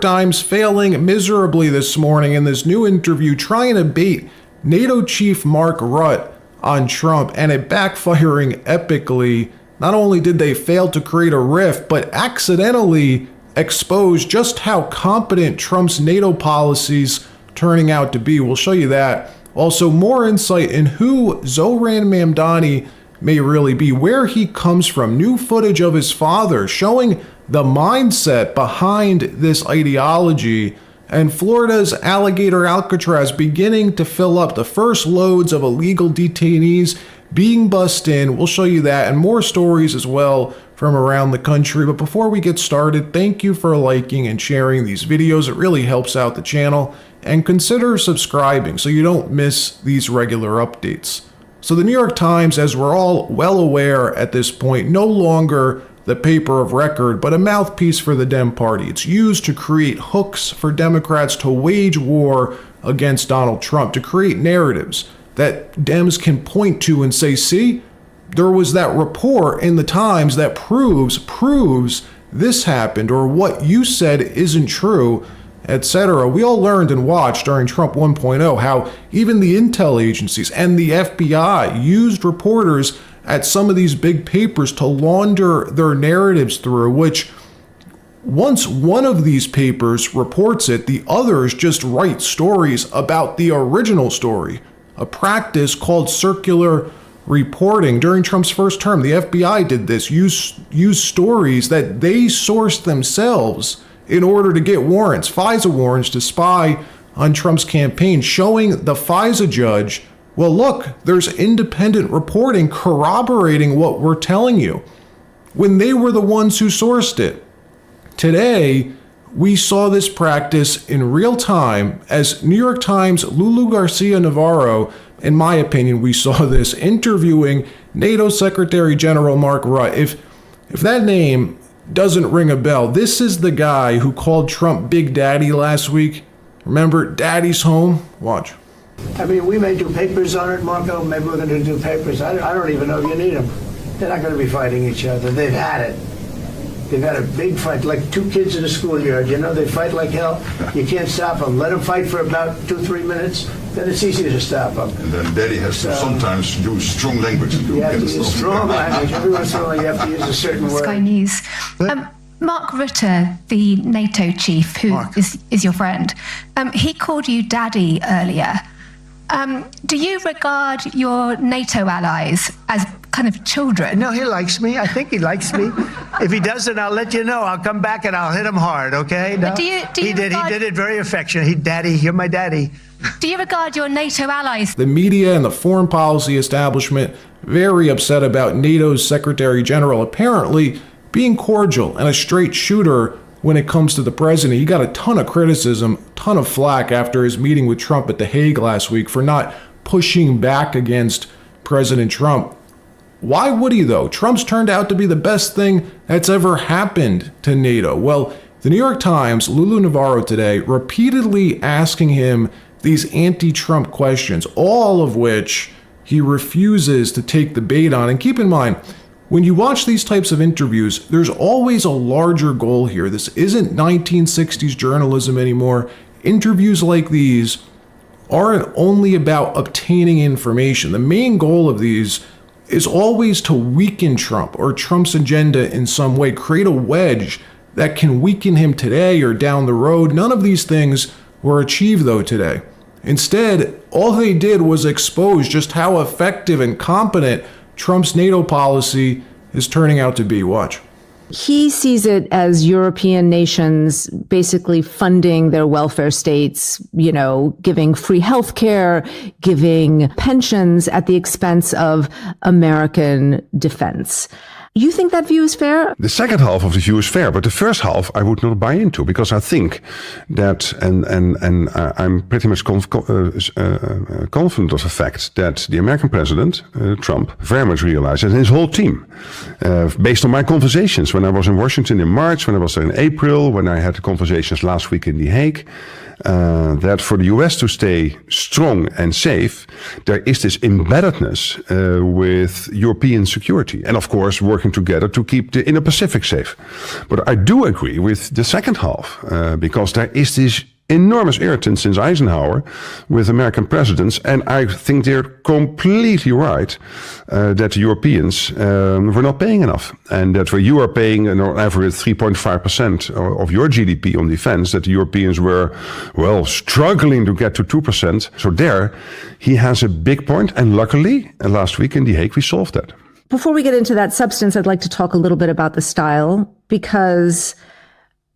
Times failing miserably this morning in this new interview trying to bait NATO Chief Mark Rutte on Trump, and it backfiring epically. Not only did they fail to create a rift, but accidentally expose just how competent Trump's NATO policies turning out to be. We'll show you that. Also, more insight in who Zoran Mamdani may really be, where he comes from, new footage of his father showing the mindset behind this ideology, and Florida's alligator Alcatraz beginning to fill up, the first loads of illegal detainees being bussed in. We'll show you that and more stories as well from around the country. But before we get started, thank you for liking and sharing these videos. It really helps out the channel. And consider subscribing so you don't miss these regular updates. So the New York Times, as we're all well aware at this point, no longer the paper of record, but a mouthpiece for the Dem Party. It's used to create hooks for Democrats to wage war against Donald Trump, to create narratives that Dems can point to and say, see, there was that report in the Times that proves this happened, or what you said isn't true, etc. We all learned and watched during Trump 1.0 how even the intel agencies and the FBI used reporters at some of these big papers to launder their narratives through, which once one of these papers reports it, the others just write stories about the original story, a practice called circular reporting. During Trump's first term, the FBI did this, used stories that they sourced themselves in order to get warrants, FISA warrants, to spy on Trump's campaign, showing the FISA judge, well, look, there's independent reporting corroborating what we're telling you, when they were the ones who sourced it. Today, we saw this practice in real time as New York Times' Lulu Garcia-Navarro, in my opinion, we saw this interviewing NATO Secretary General Mark Rutte. If that name doesn't ring a bell, this is the guy who called Trump Big Daddy last week. Remember, Daddy's home? Watch. I mean, we may do papers on it, Marco. Maybe we're going to do papers. I don't even know if you need them. They're not going to be fighting each other. They've had it. They've had a big fight, like two kids in a schoolyard. You know, they fight like hell. You can't stop them. Let them fight for about 2-3 minutes. Then it's easy to stop them. And then Daddy has to sometimes use strong language. You have to use strong language. Every once in a while, you have to use a certain word. Sky News. Mark Rutte, the NATO chief, who is your friend, he called you daddy earlier. Do you regard your NATO allies as kind of children? No, he likes me. I think he likes me. If he doesn't, I'll let you know. I'll come back and I'll hit him hard, okay? No? He did it very affectionate. Daddy, you're my daddy. Do you regard your NATO allies? The media and the foreign policy establishment very upset about NATO's Secretary General apparently being cordial and a straight shooter when it comes to the president. He got a ton of criticism, ton of flack after his meeting with Trump at The Hague last week for not pushing back against President Trump. Why would he, though? Trump's turned out to be the best thing that's ever happened to NATO. Well, the New York Times, Lulu Navarro today, repeatedly asking him these anti-Trump questions, all of which he refuses to take the bait on. And keep in mind, when you watch these types of interviews, there's always a larger goal here. This isn't 1960s journalism anymore. Interviews like these aren't only about obtaining information. The main goal of these is always to weaken Trump or Trump's agenda in some way, create a wedge that can weaken him today or down the road. None of these things were achieved, though, today. Instead, all they did was expose just how effective and competent Trump's NATO policy is turning out to be. Watch. He sees it as European nations basically funding their welfare states, you know, giving free health care, giving pensions at the expense of American defense. You think that view is fair? The second half of the view is fair, but the first half I would not buy into, because I think that, and I'm pretty much confident of the fact that the American president, Trump, very much realized, and his whole team, based on my conversations when I was in Washington in March, when I was there in April, when I had the conversations last week in The Hague, that for the US to stay strong and safe, there is this embeddedness with European security. And of course, working working together to keep the Indo-Pacific safe. But I do agree with the second half, because there is this enormous irritant since Eisenhower with American presidents, and I think they're completely right that the Europeans were not paying enough, and that where you are paying an average 3.5% of your GDP on defense, that the Europeans were, well, struggling to get to 2%. So there, he has a big point, and luckily, last week in The Hague, we solved that. Before we get into that substance, I'd like to talk a little bit about the style, because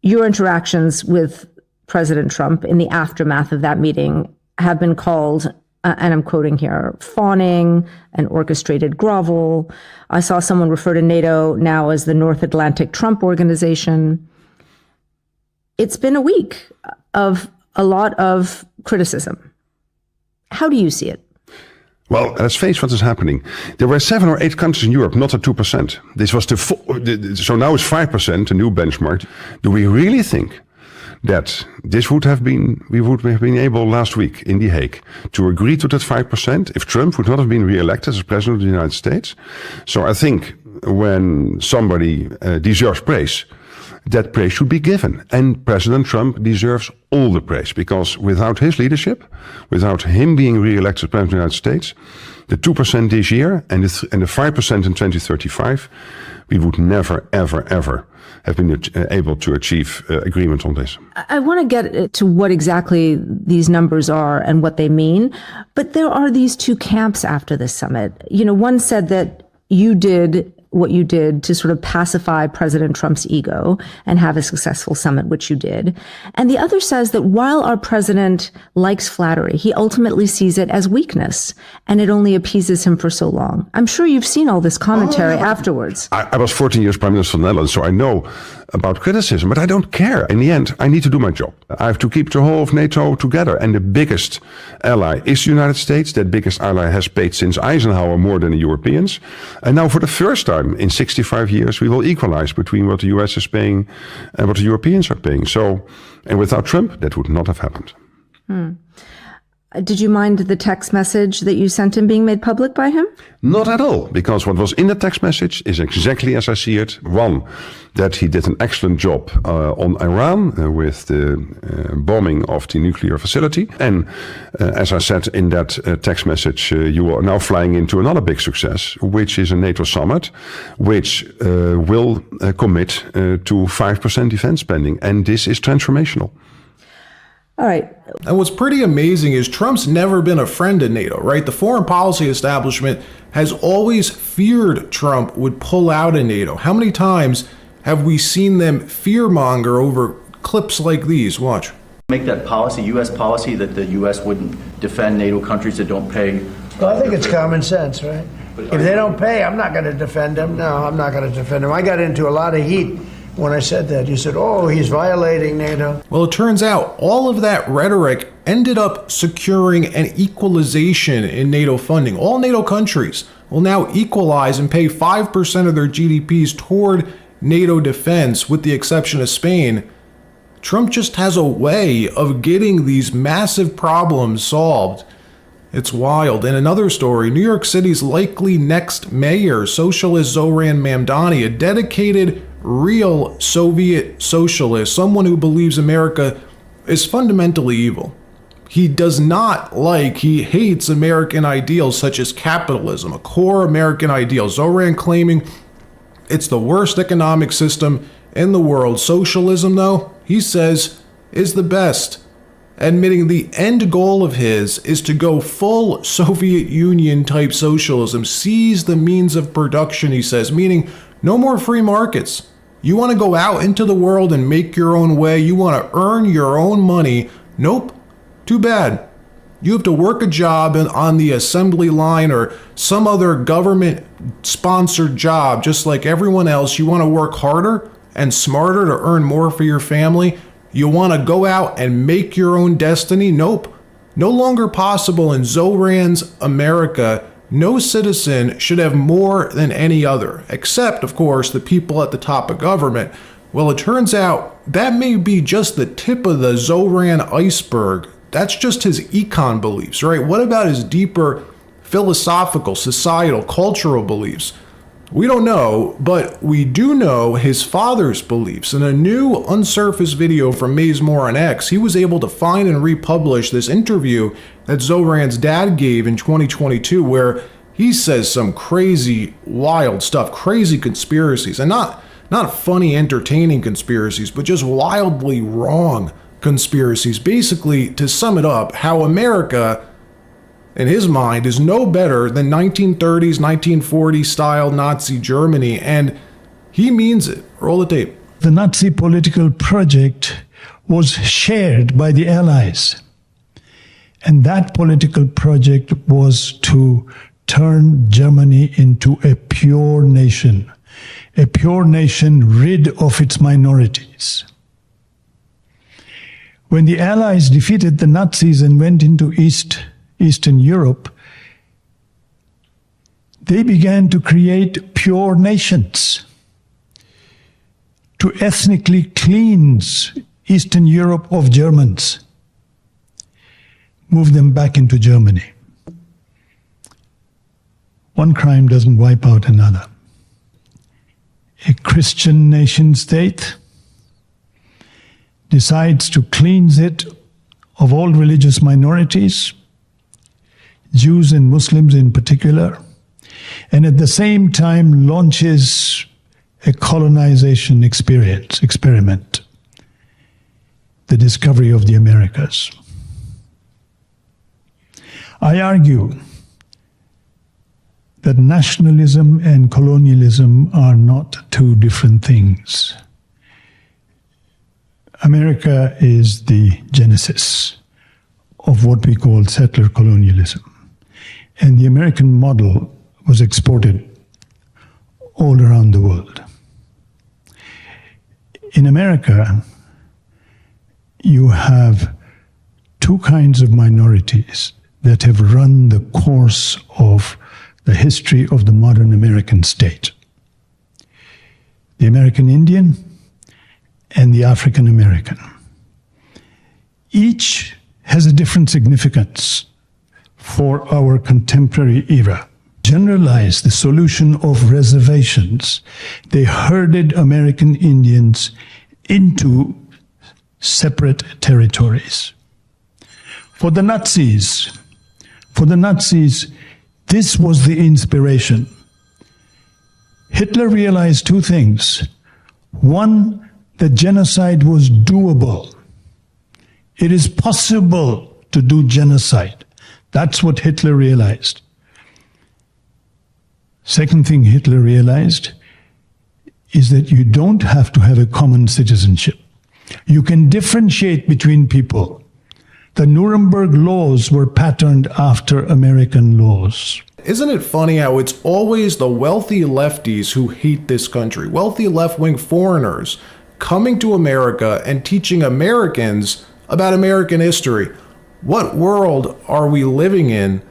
your interactions with President Trump in the aftermath of that meeting have been called, and I'm quoting here, fawning and orchestrated grovel. I saw someone refer to NATO now as the North Atlantic Trump Organization. It's been a week of a lot of criticism. How do you see it? Well, let's face what is happening. There were 7 or 8 countries in Europe not at 2%. This was so now it's 5%, a new benchmark. Do we really think that we would have been able last week in The Hague to agree to that 5% if Trump would not have been re-elected as President of the United States? So I think when somebody deserves praise, that praise should be given. And President Trump deserves all the praise, because without his leadership, without him being re-elected as President of the United States, the 2% this year and the 5% in 2035, we would never, ever, ever have been able to achieve agreement on this. I want to get to what exactly these numbers are and what they mean, but there are these two camps after this summit. You know, one said that you did what you did to sort of pacify President Trump's ego and have a successful summit, which you did. And the other says that while our president likes flattery, he ultimately sees it as weakness, and it only appeases him for so long. I'm sure you've seen all this commentary afterwards. I was 14 years Prime Minister of the Netherlands, so I know about criticism, but I don't care. In the end, I need to do my job. I have to keep the whole of NATO together, and the biggest ally is the United States. That biggest ally has paid since Eisenhower more than the Europeans. And now for the first time in 65 years, we will equalize between what the US is paying and what the Europeans are paying. So, and without Trump, that would not have happened. Did you mind the text message that you sent him being made public by him? Not at all, because what was in the text message is exactly as I see it. One, that he did an excellent job on Iran with the bombing of the nuclear facility. And as I said in that text message, you are now flying into another big success, which is a NATO summit, which will commit to 5% defense spending. And this is transformational. All right. And what's pretty amazing is Trump's never been a friend of NATO, right? The foreign policy establishment has always feared Trump would pull out of NATO. How many times have we seen them fearmonger over clips like these? Watch. Make that policy, U.S. policy, that the U.S. wouldn't defend NATO countries that don't pay. Well, I think it's common sense, right? If they don't pay, I'm not going to defend them. No, I'm not going to defend them. I got into a lot of heat when I said that. You said, oh, he's violating NATO. Well, it turns out all of that rhetoric ended up securing an equalization in NATO funding. All NATO countries will now equalize and pay 5% of their GDPs toward NATO defense, with the exception of Spain. Trump just has a way of getting these massive problems solved. It's wild. In another story, New York City's likely next mayor, socialist Zoran Mamdani, a dedicated, real Soviet socialist, someone who believes America is fundamentally evil. He hates American ideals such as capitalism, a core American ideal. Zoran claiming it's the worst economic system in the world. Socialism, though, he says, is the best. Admitting the end goal of his is to go full Soviet Union type socialism, seize the means of production, he says, meaning no more free markets. You want to go out into the world and make your own way? You want to earn your own money? Nope. Too bad. You have to work a job on the assembly line or some other government-sponsored job, just like everyone else. You want to work harder and smarter to earn more for your family? You want to go out and make your own destiny? Nope. No longer possible in Zoran's America. No citizen should have more than any other, except, of course, the people at the top of government. Well, it turns out that may be just the tip of the Zoran iceberg. That's just his econ beliefs, right? What about his deeper philosophical, societal, cultural beliefs? We don't know, but we do know his father's beliefs. In a new unsurfaced video from Mazemore on X, he was able to find and republish this interview that Zohran's dad gave in 2022, where he says some crazy, wild stuff, crazy conspiracies, and not funny, entertaining conspiracies, but just wildly wrong conspiracies. Basically, to sum it up, how America, in his mind, is no better than 1930s, 1940s style Nazi Germany, and he means it. Roll the tape. The Nazi political project was shared by the Allies, and that political project was to turn Germany into a pure nation rid of its minorities. When the Allies defeated the Nazis and went into Eastern Europe, they began to create pure nations, to ethnically cleanse Eastern Europe of Germans, move them back into Germany. One crime doesn't wipe out another. A Christian nation state decides to cleanse it of all religious minorities, Jews and Muslims in particular, and at the same time launches a colonization experiment, the discovery of the Americas. I argue that nationalism and colonialism are not two different things. America is the genesis of what we call settler colonialism. And the American model was exported all around the world. In America, you have two kinds of minorities that have run the course of the history of the modern American state: the American Indian and the African American. Each has a different significance for our contemporary era. Generalize the solution of reservations. They herded American Indians into separate territories. For the Nazis, this was the inspiration. Hitler realized two things. One, that genocide was doable. It is possible to do genocide. That's what Hitler realized. Second thing Hitler realized is that you don't have to have a common citizenship. You can differentiate between people. The Nuremberg laws were patterned after American laws. Isn't it funny how it's always the wealthy lefties who hate this country, wealthy left-wing foreigners coming to America and teaching Americans about American history? What world are we living in